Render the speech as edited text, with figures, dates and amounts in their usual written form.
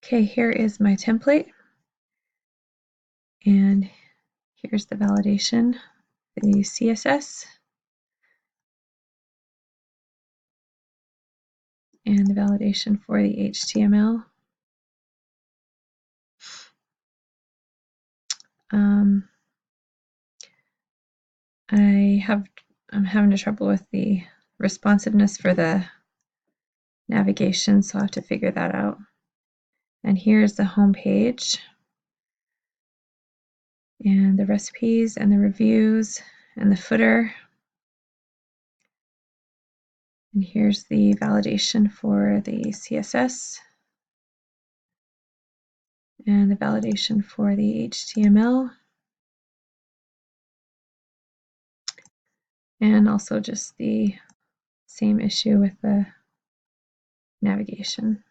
Okay, here is my template, and here's the validation, the CSS, and the validation for the HTML. I'm having trouble with the responsiveness for the navigation, so I'll have to figure that out. And here's the home page, and the recipes and the reviews and the footer. And here's the validation for the CSS and the validation for the HTML. And also just the same issue with the navigation.